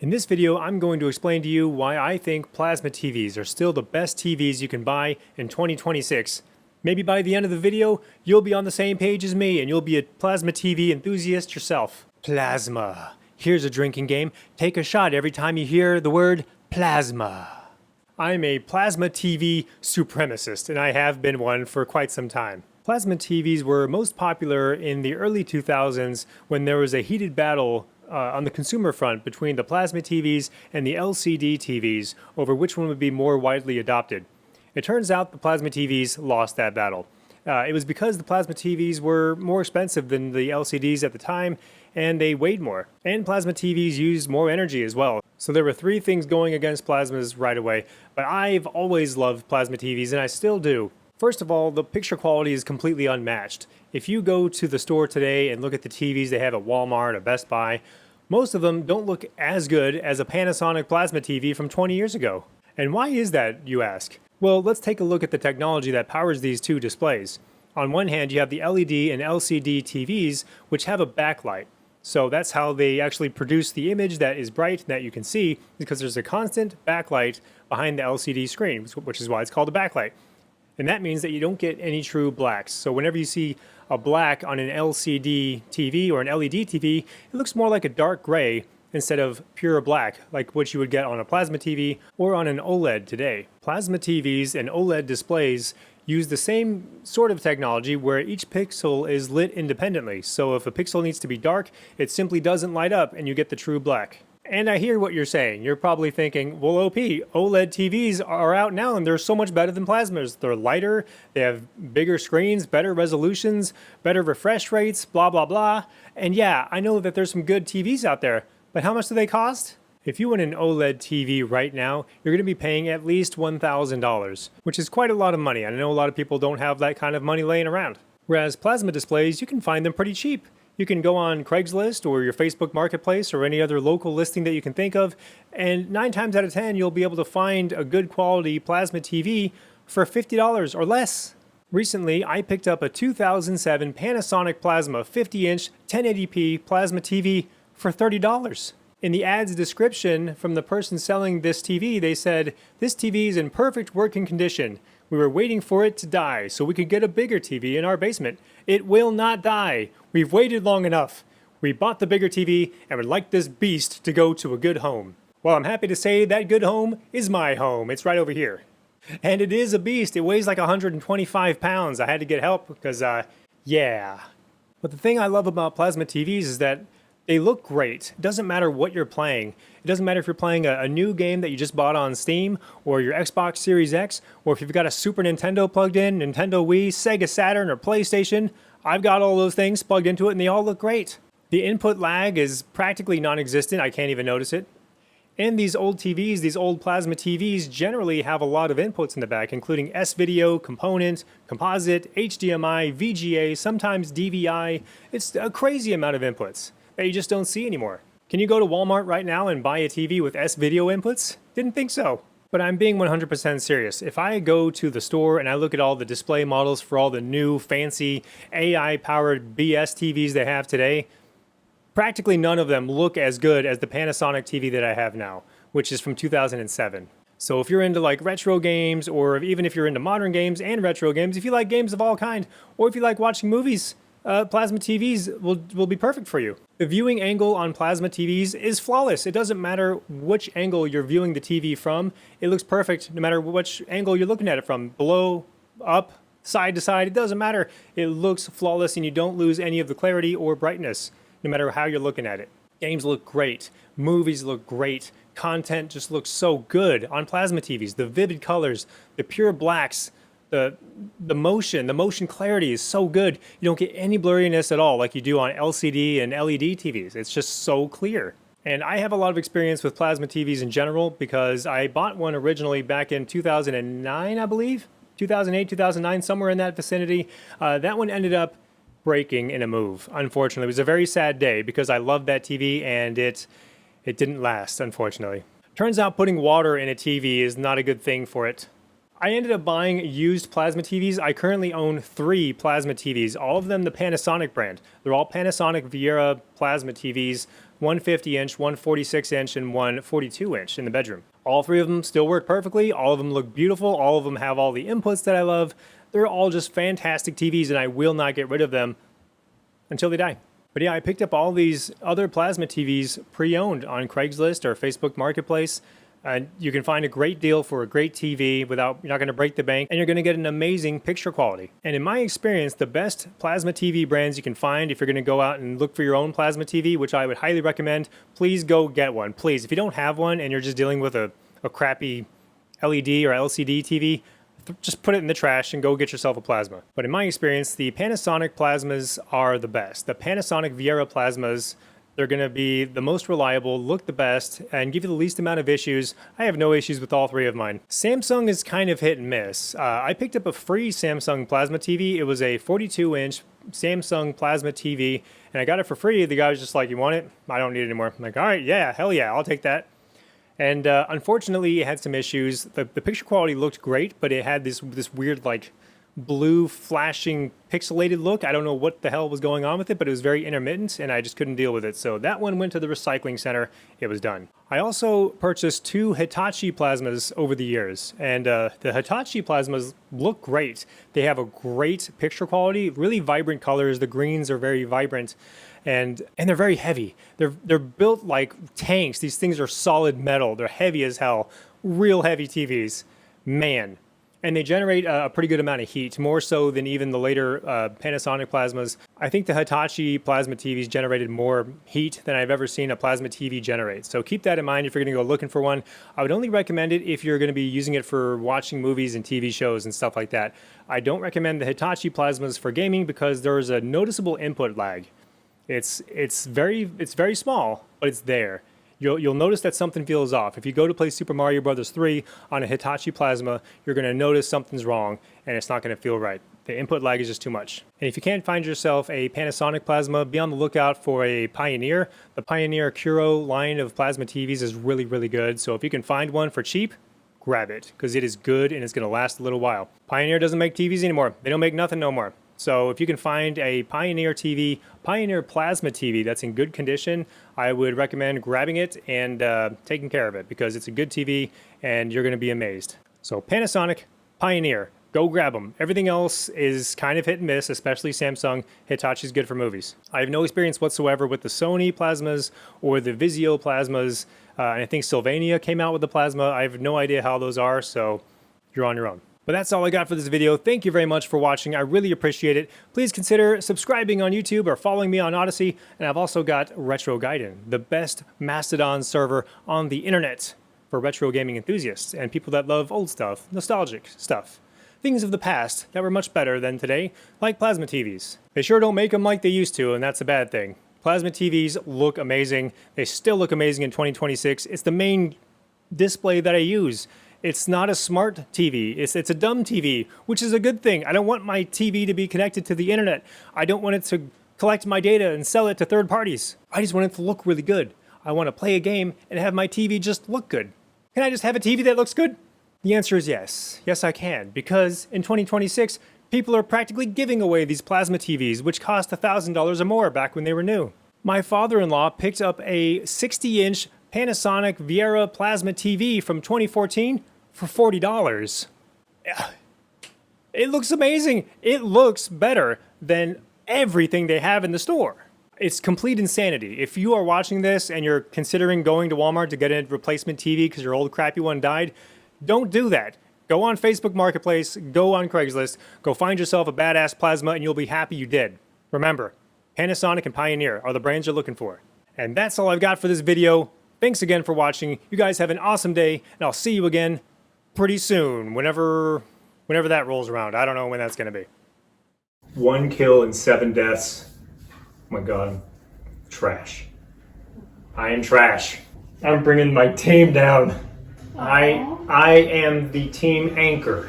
In this video, I'm going to explain to you why I think plasma TVs are still the best TVs you can buy in 2026. Maybe by the end of the video, you'll be on the same page as me and you'll be a plasma TV enthusiast yourself. Plasma. Here's a drinking game. Take a shot every time you hear the word plasma. I'm a plasma TV supremacist, and I have been one for quite some time. Plasma TVs were most popular in the early 2000s when there was a heated battle on the consumer front between the plasma TVs and the LCD TVs over which one would be more widely adopted. It turns out the plasma TVs lost that battle. It was because the plasma TVs were more expensive than the LCDs at the time, and they weighed more. And plasma TVs used more energy as well. So there were three things going against plasmas right away, but I've always loved plasma TVs, and I still do. First of all, the picture quality is completely unmatched. If you go to the store today and look at the TVs they have at Walmart or Best Buy, most of them don't look as good as a Panasonic plasma TV from 20 years ago. And why is that, you ask? Well, let's take a look at the technology that powers these two displays. On one hand, you have the LED and LCD TVs, which have a backlight. So that's how they actually produce the image that is bright that you can see, because there's a constant backlight behind the LCD screen, which is why it's called a backlight. And that means that you don't get any true blacks. So whenever you see a black on an LCD TV or an LED TV, it looks more like a dark gray instead of pure black, like what you would get on a plasma TV or on an OLED today. Plasma TVs and OLED displays use the same sort of technology where each pixel is lit independently. So if a pixel needs to be dark, it simply doesn't light up and you get the true black. And I hear what you're saying. You're probably thinking, well, OP, OLED TVs are out now and they're so much better than plasmas. They're lighter, they have bigger screens, better resolutions, better refresh rates, blah, blah, blah. And yeah, I know that there's some good TVs out there, but how much do they cost? If you want an OLED TV right now, you're going to be paying at least $1,000, which is quite a lot of money. I know a lot of people don't have that kind of money laying around. Whereas plasma displays, you can find them pretty cheap. You can go on Craigslist or your Facebook Marketplace or any other local listing that you can think of, and 9 times out of 10, you'll be able to find a good quality plasma TV for $50 or less. Recently, I picked up a 2007 Panasonic Plasma 50-inch 1080p plasma TV for $30. In the ad's description from the person selling this TV, they said, "This TV is in perfect working condition. We were waiting for it to die so we could get a bigger TV in our basement. It will not die. We've waited long enough. We bought the bigger TV and would like this beast to go to a good home." Well, I'm happy to say that good home is my home. It's right over here. And it is a beast. It weighs like 125 pounds. I had to get help because, yeah. But the thing I love about plasma TVs is that they look great. It doesn't matter what you're playing. It doesn't matter if you're playing a new game that you just bought on Steam, or your Xbox Series X, or if you've got a Super Nintendo plugged in, Nintendo Wii, Sega Saturn, or PlayStation. I've got all those things plugged into it and they all look great. The input lag is practically non-existent. I can't even notice it. And these old TVs, these old plasma TVs generally have a lot of inputs in the back, including S-Video, component, composite, HDMI, VGA, sometimes DVI. It's a crazy amount of inputs that you just don't see anymore. Can you go to Walmart right now and buy a TV with S-Video inputs? Didn't think so. But I'm being 100% serious. If I go to the store and I look at all the display models for all the new fancy AI-powered BS TVs they have today, practically none of them look as good as the Panasonic TV that I have now, which is from 2007. So if you're into like retro games, or even if you're into modern games and retro games, if you like games of all kind, or if you like watching movies, plasma TVs will be perfect for you. The viewing angle on plasma TVs is flawless. It doesn't matter which angle you're viewing the TV from. It looks perfect no matter which angle you're looking at it from. Below, up, side to side, it doesn't matter. It looks flawless and you don't lose any of the clarity or brightness, no matter how you're looking at it. Games look great. Movies look great. Content just looks so good on plasma TVs. The vivid colors, the pure blacks, the motion clarity is so good. You don't get any blurriness at all like you do on LCD and LED TVs. It's just so clear. And I have a lot of experience with plasma TVs in general because I bought one originally back in 2009, I believe. 2008, 2009, somewhere in that vicinity. That one ended up breaking in a move, unfortunately. It was a very sad day because I loved that TV and it didn't last, unfortunately. Turns out putting water in a TV is not a good thing for it. I ended up buying used plasma TVs. I currently own 3 plasma TVs, all of them the Panasonic brand. They're all Panasonic Viera plasma TVs one 50-inch, one 46-inch, and one 42-inch in the bedroom. All three of them still work perfectly. All of them look beautiful. All of them have all the inputs that I love. They're all just fantastic TVs, and I will not get rid of them until they die. But yeah, I picked up all these other plasma TVs pre-owned on Craigslist or Facebook Marketplace. You can find a great deal for a great TV without, you're not going to break the bank, and you're going to get an amazing picture quality. And in my experience, the best plasma TV brands you can find, if you're going to go out and look for your own plasma TV, which I would highly recommend, please go get one. Please, if you don't have one and you're just dealing with a crappy LED or LCD TV, just put it in the trash and go get yourself a plasma. But in my experience, the Panasonic plasmas are the best. The Panasonic Viera plasmas, they're going to be the most reliable, look the best, and give you the least amount of issues. I have no issues with all three of mine. Samsung is kind of hit and miss. I picked up a free Samsung plasma TV. It was a 42-inch Samsung plasma TV, and I got it for free. The guy was just like, "You want it?" "I don't need it anymore." I'm like, "All right, yeah, hell yeah, I'll take that." And unfortunately, it had some issues. The picture quality looked great, but it had this weird, like, blue flashing pixelated look. I don't know what the hell was going on with it, but it was very intermittent, and I just couldn't deal with it. So that one went to the recycling center. It was done. I also purchased two Hitachi plasmas over the years, and the Hitachi plasmas look great. They have a great picture quality, really vibrant colors. The greens are very vibrant. And they're very heavy. They're built like tanks. These things are solid metal. They're heavy as hell. Real heavy TVs. Man. And they generate a pretty good amount of heat, more so than even the later Panasonic plasmas. I think the Hitachi plasma TVs generated more heat than I've ever seen a plasma TV generate. So keep that in mind if you're going to go looking for one. I would only recommend it if you're going to be using it for watching movies and TV shows and stuff like that. I don't recommend the Hitachi plasmas for gaming because there's a noticeable input lag. It's very small, but it's there. You'll notice that something feels off. If you go to play Super Mario Bros. 3 on a Hitachi plasma, you're going to notice something's wrong, and it's not going to feel right. The input lag is just too much. And if you can't find yourself a Panasonic plasma, be on the lookout for a Pioneer. The Pioneer Kuro line of plasma TVs is really, really good. So if you can find one for cheap, grab it, because it is good and it's going to last a little while. Pioneer doesn't make TVs anymore. They don't make nothing no more. So if you can find a Pioneer TV, Pioneer Plasma TV that's in good condition, I would recommend grabbing it and taking care of it because it's a good TV and you're going to be amazed. So Panasonic, Pioneer, go grab them. Everything else is kind of hit and miss, especially Samsung. Hitachi's good for movies. I have no experience whatsoever with the Sony plasmas or the Vizio plasmas. And I think Sylvania came out with the plasma. I have no idea how those are, so you're on your own. But that's all I got for this video. Thank you very much for watching. I really appreciate it. Please consider subscribing on YouTube or following me on Odyssey. And I've also got Retro Gaiden, the best Mastodon server on the internet for retro gaming enthusiasts and people that love old stuff, nostalgic stuff. Things of the past that were much better than today, like plasma TVs. They sure don't make them like they used to, and that's a bad thing. Plasma TVs look amazing. They still look amazing in 2026. It's the main display that I use. It's not a smart TV. It's a dumb TV, which is a good thing. I don't want my TV to be connected to the internet. I don't want it to collect my data and sell it to third parties. I just want it to look really good. I want to play a game and have my TV just look good. Can I just have a TV that looks good? The answer is yes. Yes, I can. Because in 2026, people are practically giving away these plasma TVs, which cost $1,000 or more back when they were new. My father-in-law picked up a 60-inch Panasonic Viera plasma TV from 2014 for $40. It looks amazing. It looks better than everything they have in the store. It's complete insanity. If you are watching this and you're considering going to Walmart to get a replacement TV because your old crappy one died, don't do that. Go on Facebook Marketplace, go on Craigslist, go find yourself a badass plasma and you'll be happy you did. Remember, Panasonic and Pioneer are the brands you're looking for. And that's all I've got for this video. Thanks again for watching. You guys have an awesome day, and I'll see you again pretty soon, whenever that rolls around. I don't know when that's going to be. 1 kill and 7 deaths. Oh my god. Trash. I am trash. I'm bringing my team down. I am the team anchor.